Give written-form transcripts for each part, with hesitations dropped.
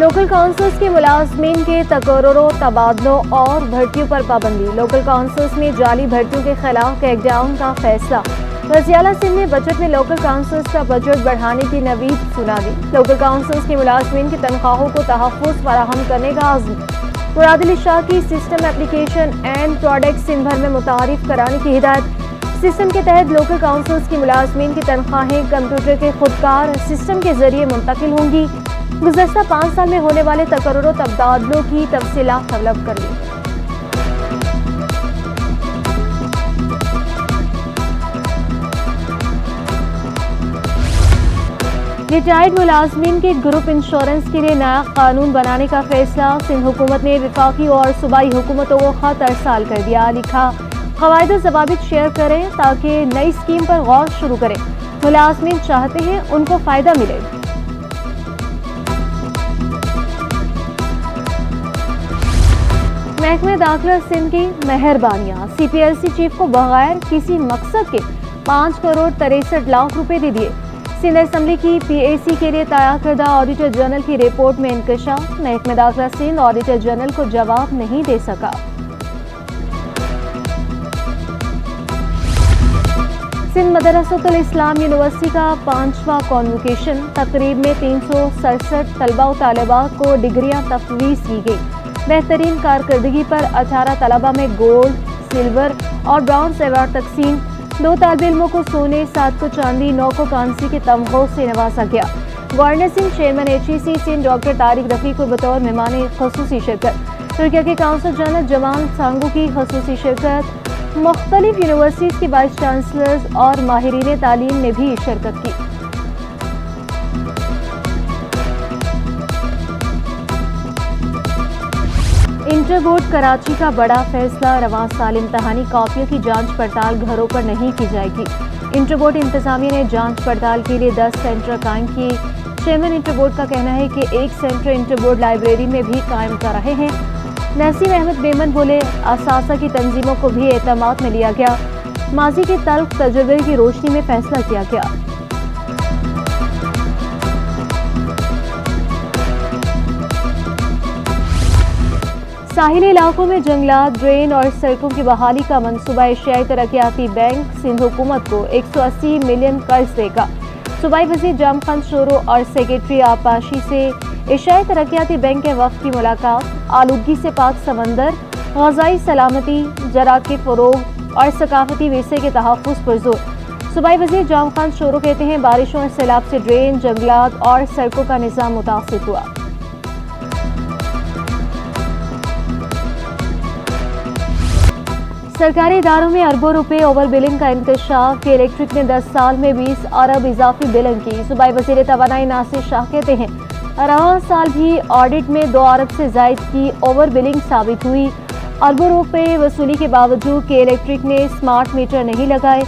Local councils के मुलाजमीन के तकर्रुरों, तबादलों और भर्तियों पर पाबंदी। लोकल काउंसिल्स में जाली भर्तियों के खिलाफ क्रैकडाउन का फैसला। वज़ीर आला सिंध ने बजट में लोकल काउंसिल्स का बजट बढ़ाने की नवीद सुना दी। लोकल काउंसिल्स के मुलाजमीन की तनख्वाहों को तहफ़्फ़ुज़ फराहम करने का आज़म। मुरादिल शाह की system application and product Sindh भर में मुतारिफ कराने की हिदायत। सिस्टम के तहत लोकल काउंसिल्स की मुलाजमीन की तनख्वाहें कंप्यूटर के खुदकार सिस्टम के जरिए मुंतकिल होंगी। गुज़श्ता 5 साल में होने वाले तकर्रुरों, तबादलों की तफसीलात तलब कर ली। रिटायर्ड मुलाजमीन के ग्रुप इंश्योरेंस के लिए नया कानून बनाने का फैसला। सिंध हुकूमत ने वफाकी और सूबाई हुकूमतों को खत अरसाल कर दिया। लिखा, क़वाइद व ज़वाबित शेयर करें ताकि नई स्कीम पर गौर शुरू करें। मुलाजमीन चाहते हैं उनको फ़ायदा मिले। महकमे दाखिला सिंध की मेहरबानियां। CPLC चीफ को बगैर किसी मकसद के 5 करोड़ 63 लाख रुपए दे दिए। सिंध असम्बली की PAC के लिए तैयार करदा ऑडिटर जनरल की रिपोर्ट में इंकशाफ। महकमे दाखिला सिंध ऑडिटर जनरल को जवाब नहीं दे सका। सिंध मदरसतुल इस्लाम यूनिवर्सिटी का 5वां कॉन्वोकेशन। तकरीब में 367 तलबा व तालिबात को डिग्रियां तफवीज़ की गई। बेहतरीन कारकर्दगी पर 18 तलबा में गोल्ड, सिल्वर और ब्रॉन्ज अवार्ड तकसीम। 2 तालिब इल्मों को सोने, 7 को चांदी, 9 को कांसी के तमगों से नवाजा गया। Governor Sindh, chairman HEC Sindh doctor Tariq Rafiq को बतौर मेहमान खसूसी शिरकत। तुर्किया के काउंसिल जनरल जमाल सांगू की खसूसी शिरकत। मुख्तलिफ यूनिवर्सिटीज़ के वाइस चांसलर्स और माहिरीन तालीम ने भी शिरकत की। इंटर बोर्ड कराची का बड़ा फैसला। रवां साल इम्तहानी कॉपियों की जांच पड़ताल घरों पर नहीं की जाएगी। इंटर बोर्ड इंतजामिया ने जांच पड़ताल के लिए 10 सेंटर कायम किए। चेयरमैन इंटर बोर्ड का कहना है कि एक सेंटर इंटर बोर्ड लाइब्रेरी में भी कायम कर रहे हैं। नसीम अहमद बेमन बोले, असासा की तंजीमों को भी एतमाद में लिया गया। माजी के तल्ख तजुर्बे की रोशनी में फैसला किया गया। साहिली इलाकों में जंगलात, ड्रेन और सड़कों की बहाली का मंसूबा। एशियाई तरक्याती बैंक सिंध हुकूमत को 180 मिलियन कर्ज देगा। सूबाई वज़ीर जाम खान शोरो और सेक्रेटरी आपाशी से एशियाई तरक्याती बैंक के वफ़द की मुलाकात। आलूदगी से पाक समंदर, ग़ज़ाई सलामती, ज़राअत के फ़रोग़ और सकाफ़ती विरसे के तहफ़्फ़ुज़ पर जोर। सूबाई वज़ीर जाम खान शोरो कहते हैं, बारिशों और सैलाब से ड्रेन, जंगलात और सड़कों का निज़ाम मुतासिर हुआ। सरकारी इदारों में अरबों रुपए ओवर बिलिंग का इंकशाफ। के इलेक्ट्रिक ने 10 साल में 20 अरब इजाफी बिलिंग की। सूबाई वज़ीर तवानाई नासिर शाह कहते हैं, रवां साल भी ऑडिट में 2 अरब से जायद की ओवर बिलिंग साबित हुई। अरबों रुपए वसूली के बावजूद के इलेक्ट्रिक ने स्मार्ट मीटर नहीं लगाए।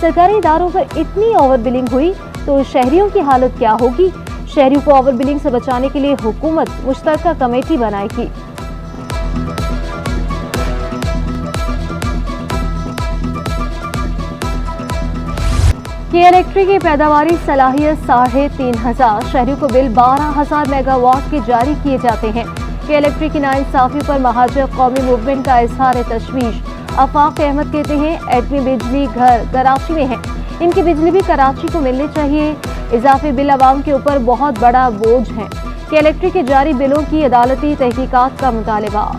सरकारी इदारों पर इतनी ओवर बिलिंग हुई तो शहरियों की हालत क्या होगी। शहरियों को ओवर बिलिंग से बचाने के लिए हुकूमत मुश्तरका कमेटी बनाएगी। के इलेक्ट्रिक की पैदावारी सलाहियत 3500। शहरियों को बिल 12,000 मेगावाट के जारी किए जाते हैं। के इलेक्ट्रिक की नाइंसाफी पर महाजर कौमी मूवमेंट का इजहार तशवीश। आफाक अहमद कहते हैं, एटमी बिजली घर कराची में है, इनकी बिजली भी कराची को मिलनी चाहिए। इजाफी बिल आवाम के ऊपर बहुत बड़ा बोझ है। के इलेक्ट्रिक के जारी बिलों की अदालती तहकीकात का मुतालबा।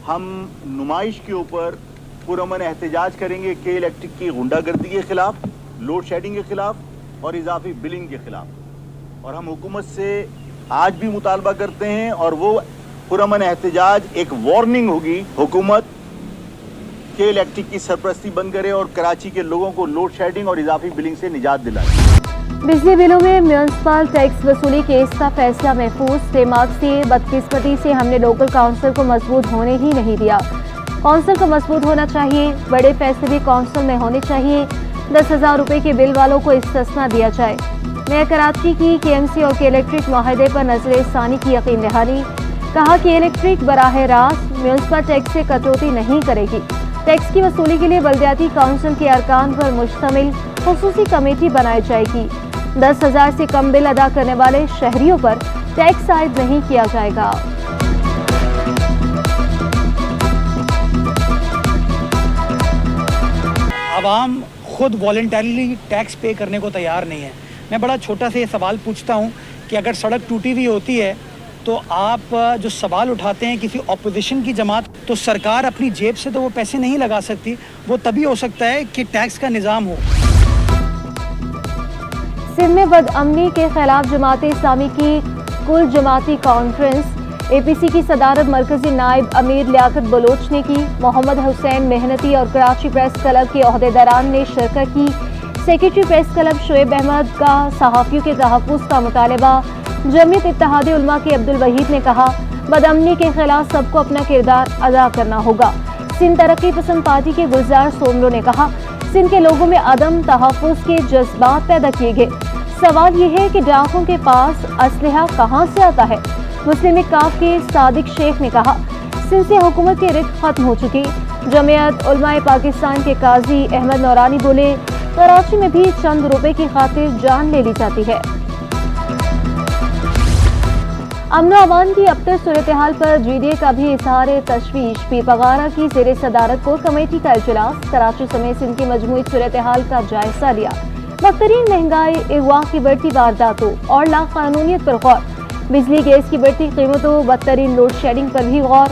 हम नुमाइश के ऊपर पुरअमन एहतजाज करेंगे के इलेक्ट्रिक की गुंडागर्दी के खिलाफ, लोड शेडिंग के खिलाफ और इजाफी बिलिंग के खिलाफ। और हम हुकूमत से आज भी मुतालबा करते हैं और वो पुरअमन एहतजाज एक वार्निंग होगी। हुकूमत के इलेक्ट्रिक की सरपरस्ती बंद करे और कराची के लोगों को लोड शेडिंग और इजाफी बिलिंग से निजात दिलाए। बिजली बिलों में म्यूनसिपल टैक्स वसूली केस का फैसला महफूज। दिमाग से बदकिस्मती से हमने लोकल काउंसिल को मजबूत होने ही नहीं दिया। काउंसिल को मजबूत होना चाहिए। बड़े फैसले भी काउंसिल में होने चाहिए। 10,000 रुपए के बिल वालों को इस्तिस्ना दिया जाए। मेयर कराची की KMC और के इलेक्ट्रिक माहिदे पर नजर सानी की यकीन दहानी। कहा कि इलेक्ट्रिक बराह रास्त म्यूनसिपल टैक्स से कटौती नहीं करेगी। टैक्स की वसूली के लिए बल्दियाती काउंसिल के अरकान पर मुश्तमिल खुसूसी कमेटी बनाई जाएगी। 10,000 से कम बिल अदा करने वाले शहरियों पर टैक्स आयद नहीं किया जाएगा। आवाम खुद वॉलंटरीली टैक्स पे करने को तैयार नहीं है। मैं बड़ा छोटा सा ये सवाल पूछता हूँ कि अगर सड़क टूटी हुई होती है तो आप जो सवाल उठाते हैं किसी ऑपोजिशन की जमात, तो सरकार अपनी जेब से तो वो पैसे नहीं लगा सकती। वो तभी हो सकता है कि टैक्स का निज़ाम हो। सिंध में बदअमनी के खिलाफ जमात इस्लामी की कुल जमाती कॉन्फ्रेंस APC की सदारत मरकजी नायब अमीर लियाकत बलोच ने की। मोहम्मद हुसैन मेहनती और कराची प्रेस क्लब के ओहदेदारान ने शिरकत की। Secretary press club Shoaib Ahmed का सहाफ़ियों के तहफ़्फ़ुज़ का मुतालबा। जमीयत इत्तेहाद उलमा के अब्दुल वहीद ने कहा, बदअमनी के खिलाफ सबको अपना किरदार अदा करना होगा। सिंध तरक्की पसंद पार्टी के गुलजार सोमरो ने कहा, सिंध के लोगों में अदम तहफ़्फ़ुज़ के जज्बात पैदा किए गए। सवाल ये है कि डाकुओं के पास असलहा कहाँ से आता है। मुस्लिम काफ के सादिक शेख ने कहा, सिंध से हुकूमत की रिक खत्म हो चुकी। जमीयत उलमाए पाकिस्तान के काजी अहमद नौरानी बोले, कराची में भी चंद रुपए की खातिर जान ले ली जाती है। अमन अमान की अब तक सूरत हाल पर GDA का भी इजहार तशवीश। पीरपगारा की ज़ेर सदारत कोर कमेटी का इजलास। कराची समेत सिंध की मजमूई सूरत हाल का जायजा लिया। बदतरीन महंगाई, अगवा की बढ़ती वारदातों और लाकानूनियत पर गौर। बिजली गैस की बढ़ती कीमतों, बदतरीन लोड शेडिंग पर भी गौर।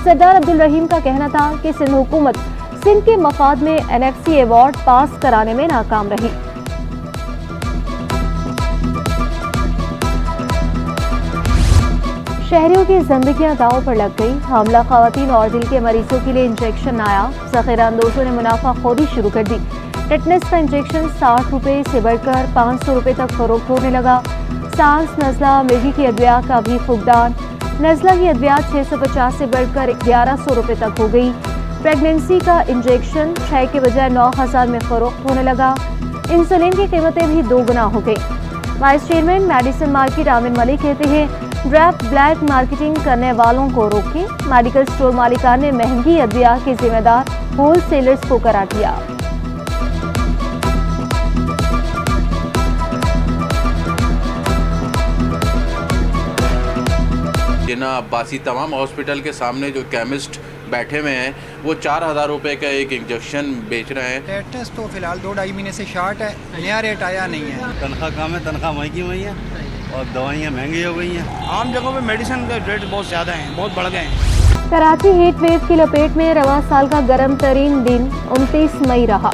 सरदार अब्दुल रहीम का कहना था कि सिंध हुकूमत सिंध के मफाद में NFC अवार्ड पास कराने में नाकाम रही। शहरियों की जिंदगियां दांव पर लग गई। हामला खवातीन और दिल के मरीजों के लिए इंजेक्शन आया। ज़ख़ीरा अंदोजों ने मुनाफाखोरी शुरू कर दी। टेटनस का इंजेक्शन 60 रुपये से बढ़कर 500 रुपये तक फरोख्त होने लगा। सांस, नज़ला, मिर्गी की अद्वियात का भी फुकदान। नज़ला की अद्वियात 650 से बढ़कर 1100 रुपये तक हो गई। प्रेगनेंसी का इंजेक्शन 6 के बजाय 9,000 में फरोख्त होने लगा। इंसुलिन की कीमतें भी 2 गुना हो गई। Vice chairman medicine market Aamir Malik कहते हैं, ड्रैप ब्लैक मार्केटिंग करने वालों को रोकें। मेडिकल स्टोर मालिकान ने महंगी अद्वियात के जिम्मेदार होल सेलर्स को करार दिया। जिना अब्बासी तमाम हॉस्पिटल के सामने जो केमिस्ट बैठे हुए हैं वो 4,000 रुपये का एक इंजेक्शन बेच रहे हैं। टेटनस तो फिलहाल 2-2.5 महीने से शार्ट है, नया रेट आया नहीं है। तनख्वाह कम है, तनख्वाह महंगी हुई है और दवाइयाँ महंगी हो गई हैं। आम जगहों पे मेडिसिन के रेट बहुत ज़्यादा हैं, बहुत बढ़ गए हैं। कराची हीट वेव की लपेट में रवा साल का गर्म तरीन दिन 29 मई रहा।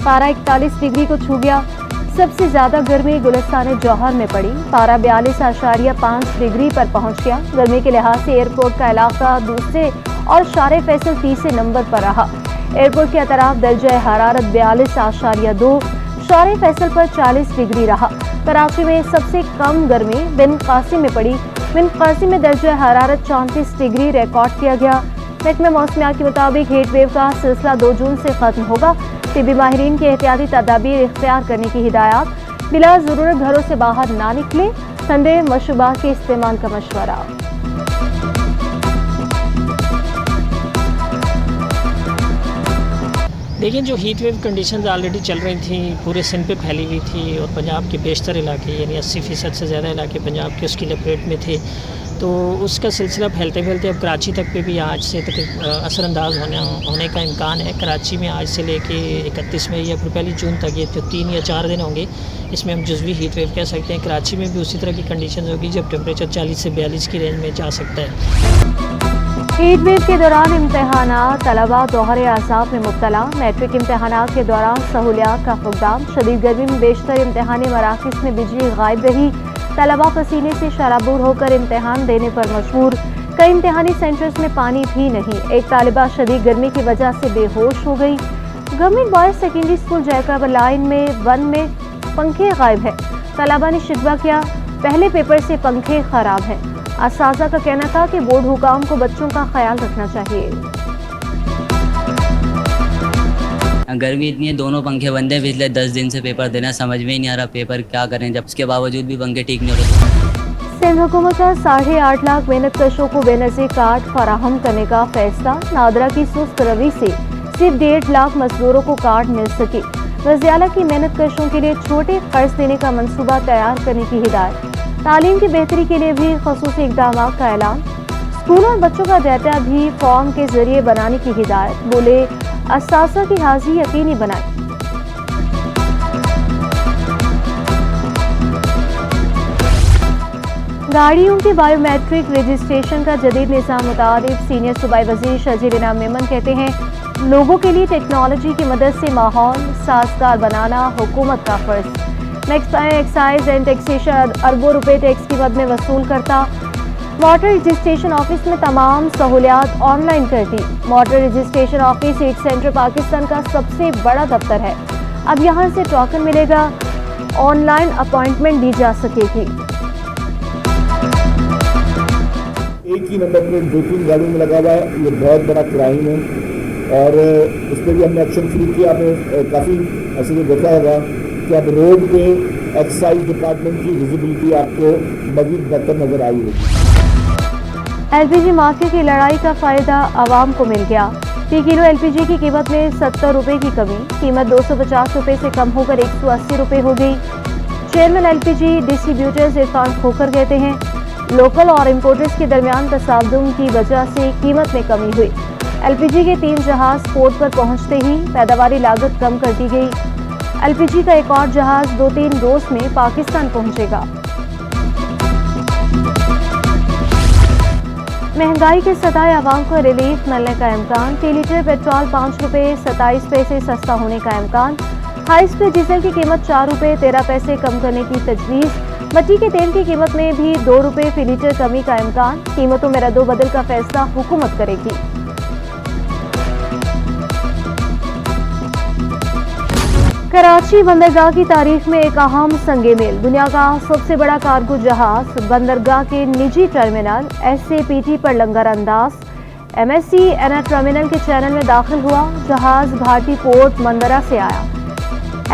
पारा 41 डिग्री को छू गया। सबसे ज्यादा गर्मी गुलिस्तान जौहर में पड़ी। पारा 42.5 डिग्री पर पहुंच गया। गर्मी के लिहाज से एयरपोर्ट का इलाका दूसरे और शारे फैसल तीसरे नंबर पर रहा। एयरपोर्ट के अतराफ दर्जा हरारत 42.2, शारे फैसल पर 40 डिग्री रहा। कराची में सबसे कम गर्मी बिन कासिम में पड़ी। बिन कासिम में दर्जा हरारत 34 डिग्री रिकॉर्ड किया गया। महकमा मौसमियात के मुताबिक हीट वेव का सिलसिला 2 जून से खत्म होगा। तिबी माहिरीन के एहतियाती तदाबीर इख्तियार करने की हिदायत। बिला ज़रूरत घरों से बाहर ना निकले। ठंडे मशरूबा के इस्तेमाल का मशवरा। लेकिन जो हीट वेव कंडीशंस ऑलरेडी चल रही थी, पूरे सिंध पे फैली हुई थी और पंजाब के बेशतर इलाके यानी 80% से ज़्यादा इलाके पंजाब के उसकी लपेट में थे, तो उसका सिलसिला फैलते फैलते अब कराची तक पे भी आज से तक असरअंदाज होने का इम्कान है। कराची में आज से लेके 31 मई या फिर पहली जून तक ये जो 3 या 4 दिन होंगे, इसमें हम जुज़वी हीट वेव कह सकते हैं। कराची में भी उसी तरह की कंडीशन होगी जब टेम्परेचर 40 से 42 की रेंज में जा सकता है। हीट वेव के दौरान इम्तहानात, तलबा दोहरे अज़ाब में मुब्तला। मैट्रिक इम्तहानात के दौरान सहूलियात का फुकदान। शदीद गर्मी में बेशतर इम्तहानी मराकज़ में बिजली गायब रही। तलबा पसीने से शराबूर होकर इम्तहान देने पर मजबूर। कई इम्तहानी सेंटर्स में पानी भी नहीं। एक तालिबा शदीद गर्मी की वजह से बेहोश हो गई। Government boys secondary school Jacob line में 1 में पंखे गायब है। तलबा ने शिकवा किया, पहले पेपर से पंखे खराब हैं। असाजा का कहना था कि बोर्ड हुकाम को बच्चों का ख्याल रखना चाहिए। गर्मी इतनी है, दोनों पंखे बंद हैं। पिछले 10 दिन से पेपर देना समझ में ही नहीं आ रहा पेपर क्या करें, जब उसके बावजूद भी पंखे ठीक नहीं हो रहे। सिंध हुकूमत का 8.5 लाख मेहनत कशों को बेनज़ीर कार्ड फराहम करने का फैसला। नादरा की सुस्त रवि से सिर्फ 1.5 लाख मजदूरों को कार्ड मिल सके। वज़ीर की मेहनत कशों के लिए छोटे कर्ज देने का मंसूबा तैयार करने की हिदायत। तालीम की बेहतरी के लिए भी ख़ुसूसी इक़दाम का ऐलान। स्कूलों और बच्चों का डाटा भी फॉर्म के जरिए बनाने की हिदायत। बोले असासा की हाजिरी यकीनी बनाए। गाड़ियों की बायोमेट्रिक रजिस्ट्रेशन का जदीद निज़ाम मुताबिक सीनियर सूबाई वज़ीर शजील इनाम मेमन कहते हैं, लोगों के लिए टेक्नोलॉजी की मदद से माहौल साजगार बनाना हुकूमत का फ़र्ज। एक्साइज एंड टैक्सेशन अरबों रुपए टैक्स की मद में वसूल करता। मोटर रजिस्ट्रेशन ऑफिस में तमाम सहूलियात ऑनलाइन कर दी। मोटर रजिस्ट्रेशन ऑफिस ईट सेंटर पाकिस्तान का सबसे बड़ा दफ्तर है। अब यहाँ से टोकन मिलेगा, ऑनलाइन अपॉइंटमेंट दी जा सकेगी। एक ही नंबर प्लेट 2-3 गाड़ियों में लगा हुआ है, ये बहुत बड़ा क्राइम है और उस पर भी हमने एक्शन शुरू किया। आपने काफ़ी ऐसे देखा होगा कि अब रोड पे एक्साइज डिपार्टमेंट की विजिबिलिटी आपको मज़ीद बेहतर नज़र आई होगी। एलपीजी माफिया की लड़ाई का फ़ायदा आवाम को मिल गया। फी किलो एलपीजी की कीमत में 70 रुपये की कमी, कीमत 250 रुपये से कम होकर 180 रुपये हो गई। चेयरमैन एलपीजी डिस्ट्रीब्यूटर्स इरफान खोकर कहते हैं, लोकल और इम्पोर्टर्स के दरमियान तसादुम की वजह से कीमत में कमी हुई। एलपीजी के 3 जहाज पोर्ट पर पहुंचते ही पैदावारी लागत कम कर दी गई। एलपीजी का एक और जहाज 2-3 रोज में पाकिस्तान पहुंचेगा। महंगाई के सताए आवाम को रिलीफ मिलने का इम्कान। फी लीटर पेट्रोल 5 रुपये 27 पैसे सस्ता होने का इम्कान। हाई स्पीड डीजल की कीमत 4 रुपये 13 पैसे कम करने की तजवीज़। मट्टी के तेल की कीमत में भी 2 रुपये फी लीटर कमी का इम्कान। कीमतों में रद्दोबदल का फैसला हुकूमत करेगी। कराची बंदरगाह की तारीख में एक अहम संगे मेल। दुनिया का सबसे बड़ा कार्गो जहाज बंदरगाह के निजी टर्मिनल SAPT पर लंगर अंदाज MSC एना टर्मिनल के चैनल में दाखिल हुआ। जहाज घाटी पोर्ट मंदरा से आया।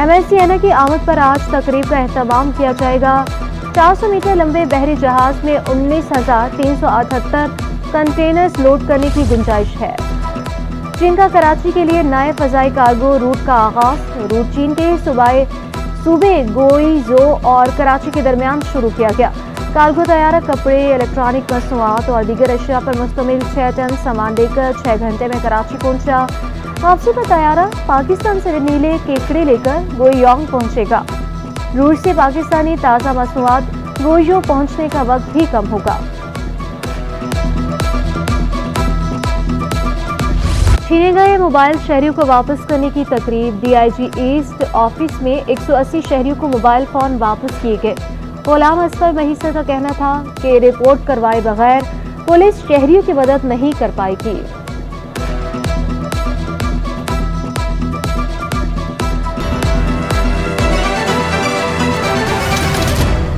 MSC एना की आमद पर आज तकरीब का एहतमाम किया जाएगा। 400 मीटर लंबे बहरी जहाज में 19,378 कंटेनर्स लोड करने की गुंजाइश है। चीन का कराची के लिए नए फजाई कार्गो रूट का आगाज। रूट चीन के सूबे गोईजो और कराची के दरमियान शुरू किया गया। कार्गो तैयारा कपड़े, इलेक्ट्रॉनिक मसनूआत और दीगर अशिया पर मुश्तमिल 6 टन सामान लेकर 6 घंटे में कराची पहुंचा। वापसी पर तैयारा पाकिस्तान से नीले केकड़े लेकर गोईयोंग पहुंचेगा। रूस से पाकिस्तानी ताज़ा मसनूआत गोईजो पहुंचने का वक्त भी कम होगा। छीने गए मोबाइल शहरियों को वापस करने की तकरीब। DIG ईस्ट ऑफिस में 180 शहरियों को मोबाइल फोन वापस किए गए। गुलाम असफर महीसर का कहना था कि रिपोर्ट करवाए बगैर पुलिस शहरियों की मदद नहीं कर पाएगी।